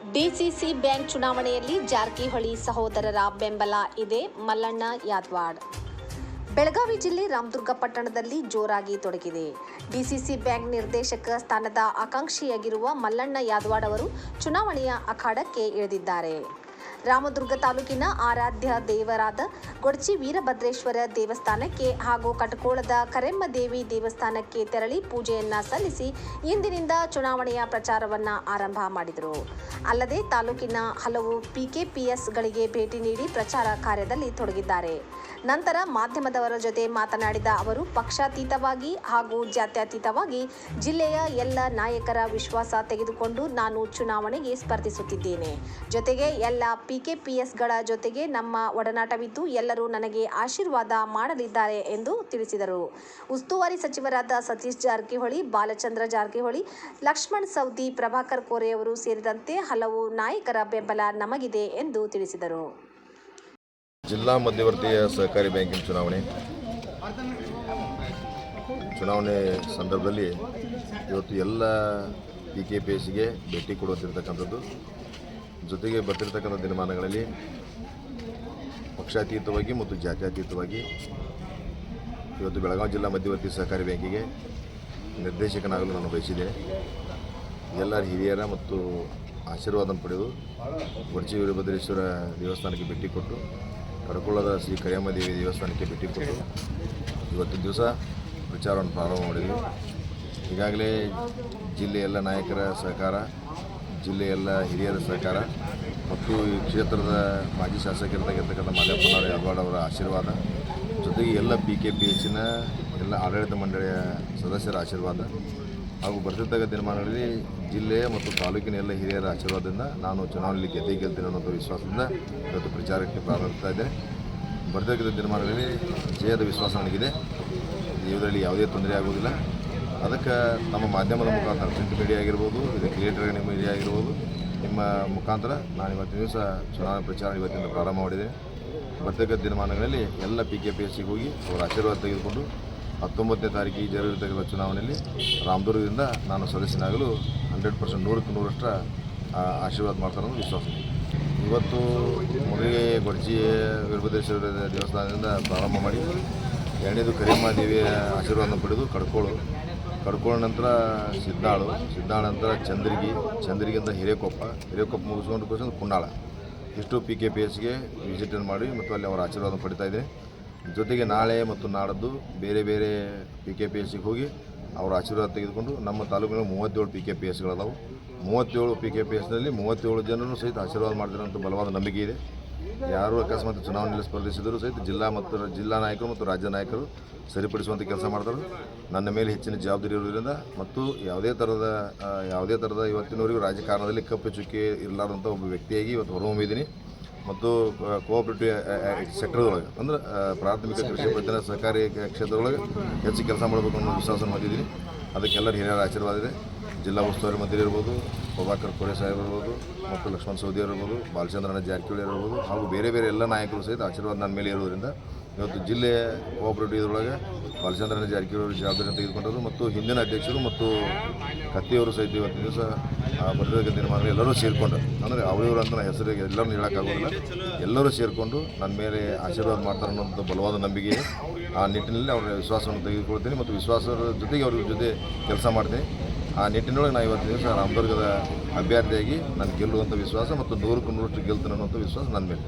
DCC bank ಚುನಾವಣೆಯಲ್ಲಿ ಜಾರಕಿಹೊಳಿ ಸಹೋದರರ ಬೆಂಬಲ ಇದೆ. ಮಲ್ಲಣ್ಣ ಯಾದವಾಡ್. ಬೆಳಗಾವಿ ಜಿಲ್ಲೆ ರಾಮದುರ್ಗ ಪಟ್ಟಣದಲ್ಲಿ ಜೋರಾಗಿ ತೊಡಗಿದೆ. ಡಿಸಿಸಿ ಬ್ಯಾಂಕ್ ನಿರ್ದೇಶಕ ಸ್ಥಾನದ ಆಕಾಂಕ್ಷಿಯಾಗಿರುವ ಮಲ್ಲಣ್ಣ ಯಾದವಾಡ್ ಅವರು ಚುನಾವಣೆಯ ಅಖಾಡಕ್ಕೆ ಇಳಿದಿದ್ದಾರೆ. ರಾಮದುರ್ಗ ತಾಲೂಕಿನ ಆರಾಧ್ಯ ದೇವರಾದ ಗೊಡಚಿ ವೀರಭದ್ರೇಶ್ವರ ದೇವಸ್ಥಾನಕ್ಕೆ ಹಾಗೂ ಕಟಕೋಳದ ಕರೆಮ್ಮ ದೇವಿ ದೇವಸ್ಥಾನಕ್ಕೆ ತೆರಳಿ ಪೂಜೆಯನ್ನ ಸಲ್ಲಿಸಿ ಇಂದಿನಿಂದ ಚುನಾವಣೆಯ ಪ್ರಚಾರವನ್ನು ಆರಂಭ ಮಾಡಿದರು. ಅಲ್ಲದೆ ತಾಲೂಕಿನ ಹಲವು ಪಿಕೆಪಿಎಸ್ಗಳಿಗೆ ಭೇಟಿ ನೀಡಿ ಪ್ರಚಾರ ಕಾರ್ಯದಲ್ಲಿ ತೊಡಗಿದ್ದಾರೆ. ನಂತರ ಮಾಧ್ಯಮದವರ ಜೊತೆ ಮಾತನಾಡಿದ ಅವರು, ಪಕ್ಷಾತೀತವಾಗಿ ಹಾಗೂ ಜಾತ್ಯತೀತವಾಗಿ ಜಿಲ್ಲೆಯ ಎಲ್ಲ ನಾಯಕರ ವಿಶ್ವಾಸ ತೆಗೆದುಕೊಂಡು ನಾನು ಚುನಾವಣೆಗೆ ಸ್ಪರ್ಧಿಸುತ್ತಿದ್ದೇನೆ. ಜೊತೆಗೆ ಎಲ್ಲ ಪಿಕೆಪಿಎಸ್ಗಳ ಜೊತೆಗೆ ನಮ್ಮ ಒಡನಾಟವಿದ್ದು ಎಲ್ಲರೂ ನನಗೆ ಆಶೀರ್ವಾದ ಮಾಡಲಿದ್ದಾರೆ ಎಂದು ತಿಳಿಸಿದರು. ಉಸ್ತುವಾರಿ ಸಚಿವರಾದ ಸತೀಶ್ ಜಾರಕಿಹೊಳಿ, ಬಾಲಚಂದ್ರ ಜಾರಕಿಹೊಳಿ, ಲಕ್ಷ್ಮಣ್ ಸವದಿ, ಪ್ರಭಾಕರ್ ಕೋರೆಯವರು ಸೇರಿದಂತೆ ಹಲವು ನಾಯಕರ ಬೆಂಬಲ ನಮಗಿದೆ ಎಂದು ತಿಳಿಸಿದರು. ಜಿಲ್ಲಾ ಮಧ್ಯವರ್ತಿ ಸಹಕಾರಿ ಬ್ಯಾಂಕಿನ ಚುನಾವಣೆ ಸಂದರ್ಭದಲ್ಲಿ ಇವತ್ತು ಎಲ್ಲ ಪಿಕೆಪಿಎಸ್ಗೆ ಭೇಟಿ ಕೊಡುತ್ತಿರ್ತಕ್ಕಂಥದ್ದು. ಜೊತೆಗೆ ಬರ್ತಿರ್ತಕ್ಕಂಥ ದಿನಮಾನಗಳಲ್ಲಿ ಪಕ್ಷಾತೀತವಾಗಿ ಮತ್ತು ಜಾತ್ಯತೀತವಾಗಿ ಇವತ್ತು ಬೆಳಗಾವಿ ಜಿಲ್ಲಾ ಮಧ್ಯವರ್ತಿ ಸಹಕಾರಿ ಬ್ಯಾಂಕಿಗೆ ನಿರ್ದೇಶಕನಾಗಲು ನಾನು ಬಯಸಿದ್ದೇನೆ. ಎಲ್ಲ ಹಿರಿಯರ ಮತ್ತು ಆಶೀರ್ವಾದ ಪಡೆದು ಗೊಡಚಿ ವೀರಭದ್ರೇಶ್ವರ ದೇವಸ್ಥಾನಕ್ಕೆ ಭೇಟಿ ಕೊಟ್ಟು ಕಡಕೋಳದ ಶ್ರೀ ಕರೆಮ್ಮ ದೇವಿ ದೇವಸ್ಥಾನಕ್ಕೆ ಭೇಟಿ ಕೊಟ್ಟು ಇವತ್ತಿನ ದಿವಸ ಪ್ರಚಾರವನ್ನು ಪ್ರಾರಂಭ ಮಾಡಿದ್ವಿ. ಈಗಾಗಲೇ ಜಿಲ್ಲೆಯ ಎಲ್ಲ ನಾಯಕರ ಸಹಕಾರ, ಜಿಲ್ಲೆಯ ಎಲ್ಲ ಹಿರಿಯರ ಸಹಕಾರ ಮತ್ತು ಈ ಕ್ಷೇತ್ರದ ಮಾಜಿ ಶಾಸಕರಿರ್ತಕ್ಕಂಥ ಮಲ್ಲಣ್ಣ ಯಾದವಾಡ್ ಅವರ ಆಶೀರ್ವಾದ, ಜೊತೆಗೆ ಎಲ್ಲ ಪಿಕೆಪಿಎಸ್ಸಿನ ಎಲ್ಲ ಆಡಳಿತ ಮಂಡಳಿಯ ಸದಸ್ಯರ ಆಶೀರ್ವಾದ ಹಾಗೂ ಬರ್ತಿರ್ತಕ್ಕ ದಿನಮಾನಗಳಲ್ಲಿ ಜಿಲ್ಲೆಯ ಮತ್ತು ತಾಲೂಕಿನ ಎಲ್ಲ ಹಿರಿಯರ ಆಶೀರ್ವಾದದಿಂದ ನಾನು ಚುನಾವಣೆಯಲ್ಲಿ ಗೆಲ್ತೀನಿ ಅನ್ನೋ ವಿಶ್ವಾಸದಿಂದ ಇವತ್ತು ಪ್ರಚಾರಕ್ಕೆ ಪ್ರಾರಂಭಿಸ್ತಾ ಇದ್ದೇನೆ. ಬರ್ತಿರ್ತಕ್ಕಂಥ ದಿನಮಾನಗಳಲ್ಲಿ ಜಯದ ವಿಶ್ವಾಸ ನನಗಿದೆ. ಇದರಲ್ಲಿ ಯಾವುದೇ ತೊಂದರೆ ಆಗುವುದಿಲ್ಲ. ಅದಕ್ಕೆ ನಮ್ಮ ಮಾಧ್ಯಮದ ಮುಖಾಂತರ, ಪ್ರಿಂಟ್ ಮೀಡಿಯಾ ಆಗಿರ್ಬೋದು, ಇದು ಕ್ರಿಯೇಟರ್ ಮೀಡಿಯಾ ಆಗಿರ್ಬೋದು, ನಿಮ್ಮ ಮುಖಾಂತರ ನಾನು ಇವತ್ತಿನ ದಿವಸ ಚುನಾವಣಾ ಪ್ರಚಾರ ಇವತ್ತಿಂದ ಪ್ರಾರಂಭ ಮಾಡಿದೆ. ಬರ್ತಕ್ಕಂಥ ದಿನಮಾನಗಳಲ್ಲಿ ಎಲ್ಲ ಪಿಕೆಪಿಎಸ್ಸಿಗೆ ಹೋಗಿ ಅವರ ಆಶೀರ್ವಾದ ತೆಗೆದುಕೊಂಡು 19ನೇ ತಾರೀಕಿಗೆ ಜರುಗಿರ್ತಕ್ಕಂಥ ಚುನಾವಣೆಯಲ್ಲಿ ರಾಮದುರ್ಗದಿಂದ ನಾನು ಸದಸ್ಯನಾಗಲು 100% 100% ಆಶೀರ್ವಾದ ಮಾಡ್ತಾರೆ ಅನ್ನೋ ವಿಶ್ವಾಸ. ಇವತ್ತು ಮೊದಲಿಗೆ ಗೊಡಚಿ ವೀರಭದ್ರೇಶ್ವರ ದೇವಸ್ಥಾನದಿಂದ ಪ್ರಾರಂಭ ಮಾಡಿ ಎರಡನೇದು ಕರೆಮ್ಮ ದೇವಿಯ ಆಶೀರ್ವಾದ ಪಡೆದು ಕಡ್ಕೋಳ ನಂತರ ಸಿದ್ದಾಳ ನಂತರ ಚಂದ್ರಗಿಂದ ಹಿರೇಕೊಪ್ಪ ಮುಗಿಸ್ಕೊಂಡು ಕುನ್ನಾಳ, ಇಷ್ಟು ಪಿಕೆಪಿಎಸ್ಗೆ ವಿಸಿಟನ್ನು ಮಾಡಿ ಮತ್ತು ಅಲ್ಲಿ ಅವರ ಆಶೀರ್ವಾದ ಪಡಿತಾ ಇದೆ. ಜೊತೆಗೆ ನಾಳೆ ಮತ್ತು ನಾಡದ್ದು ಬೇರೆ ಬೇರೆ ಪಿಕೆಪಿಎಸ್ಸಿಗೆ ಹೋಗಿ ಅವರ ಆಶೀರ್ವಾದ ತೆಗೆದುಕೊಂಡು ನಮ್ಮ ತಾಲೂಕಿನ 37 ಪಿಕೆಪಿಎಸ್ಗಳದಾವು. 37 ಪಿಕೆಪಿಎಸ್ನಲ್ಲಿ 37 ಜನರು ಸಹಿತ ಆಶೀರ್ವಾದ ಮಾಡಿದಿರೋಂಥ ಬಲವಾದ ನಂಬಿಕೆ ಇದೆ. ಯಾರು ಅಕಸ್ಮಾತ್ ಚುನಾವಣೆಯಲ್ಲಿ ಸ್ಪರ್ಧಿಸಿದರೂ ಸಹಿತ ಜಿಲ್ಲಾ ನಾಯಕರು ಮತ್ತು ರಾಜ್ಯ ನಾಯಕರು ಸರಿಪಡಿಸುವಂಥ ಕೆಲಸ ಮಾಡ್ತಾರೆ. ನನ್ನ ಮೇಲೆ ಹೆಚ್ಚಿನ ಜವಾಬ್ದಾರಿ ಇರೋದ್ರಿಂದ ಮತ್ತು ಯಾವುದೇ ಥರದ ಇವತ್ತಿನವರೆಗೂ ರಾಜಕಾರಣದಲ್ಲಿ ಕಪ್ಪು ಚುಕ್ಕಿ ಇರಲಾರ್ದಂಥ ಒಬ್ಬ ವ್ಯಕ್ತಿಯಾಗಿ ಇವತ್ತು ಹೊರಹೊಮ್ಮಿದ್ದೀನಿ. ಮತ್ತು ಕೋಆಪರೇಟಿವ್ ಸೆಕ್ಟರ್ದೊಳಗೆ ಅಂದರೆ ಪ್ರಾಥಮಿಕ ಕೃಷಿ ಪತ್ತಿನ ಸಹಕಾರಿ ಕ್ಷೇತ್ರದೊಳಗೆ ಹೆಚ್ಚು ಕೆಲಸ ಮಾಡಬೇಕು ಅನ್ನೋ ವಿಶ್ವಾಸವನ್ನು ಹೊಂದಿದ್ದೀನಿ. ಅದಕ್ಕೆಲ್ಲರ ಹಿರಿಯರ ಆಶೀರ್ವಾದ ಇದೆ. ಜಿಲ್ಲಾ ಉಸ್ತುವಾರಿ ಮಂತ್ರಿ ಇರ್ಬೋದು, ಪ್ರಭಾಕರ್ ಕೋರೆ ಸಾಹೇಬ್ ಇರ್ಬೋದು, ಮತ್ತು ಲಕ್ಷ್ಮಣ್ ಸವದಿ ಇರ್ಬೋದು, ಬಾಲಚಂದ್ರನ ಜಾರಕಿಹೊಳಿ ಇರ್ಬೋದು, ಹಾಗೂ ಬೇರೆ ಎಲ್ಲ ನಾಯಕರು ಸಹಿತ ಆಶೀರ್ವಾದ ನನ್ನ ಮೇಲೆ ಇರೋದ್ರಿಂದ ಇವತ್ತು ಜಿಲ್ಲೆಯ ಕೋಆಪರೇಟಿವ್ದೊಳಗೆ ಬಾಲಚಂದ್ರನ ಜಾರಕಿಹೊಳಿ ಜವಾಬ್ದಾರಿಯನ್ನು ತೆಗೆದುಕೊಂಡರು ಮತ್ತು ಹಿಂದಿನ ಅಧ್ಯಕ್ಷರು ಮತ್ತು ಕತ್ತಿಯವರು ಸಹಿತ ಇವತ್ತಿನ ದಿವಸ ಬರ್ತಕ್ಕಂಥ ದಿನಮಾನ ಎಲ್ಲರೂ ಸೇರಿಕೊಂಡು, ಅಂದರೆ ಅವರಿವರು ಅಂತ ಹೆಸರಿಗೆ ಎಲ್ಲರನ್ನೂ ಹೇಳೋಕ್ಕಾಗೋದಿಲ್ಲ, ಎಲ್ಲರೂ ಸೇರಿಕೊಂಡು ನನ್ನ ಮೇಲೆ ಆಶೀರ್ವಾದ ಮಾಡ್ತಾರೆ ಅನ್ನೋಂಥ ಬಲವಾದ ನಂಬಿಕೆ ಇದೆ. ಆ ನಿಟ್ಟಿನಲ್ಲಿ ಅವರ ವಿಶ್ವಾಸವನ್ನು ತೆಗೆದುಕೊಳ್ತೀನಿ ಮತ್ತು ವಿಶ್ವಾಸದ ಜೊತೆಗೆ ಅವ್ರ ಜೊತೆ ಕೆಲಸ ಮಾಡ್ತೀನಿ. ಆ ನಿಟ್ಟಿನೊಳಗೆ ನಾನು ಇವತ್ತಿನ ದಿವಸ ರಾಮದುರ್ಗದ ಅಭ್ಯರ್ಥಿಯಾಗಿ ನಾನು ಗೆಲ್ಲುವಂಥ ವಿಶ್ವಾಸ ಮತ್ತು 100% ಗೆಲ್ತೀನಿ ಅನ್ನೋಂಥ ವಿಶ್ವಾಸ ನನ್ನ ಮೇಲೆ.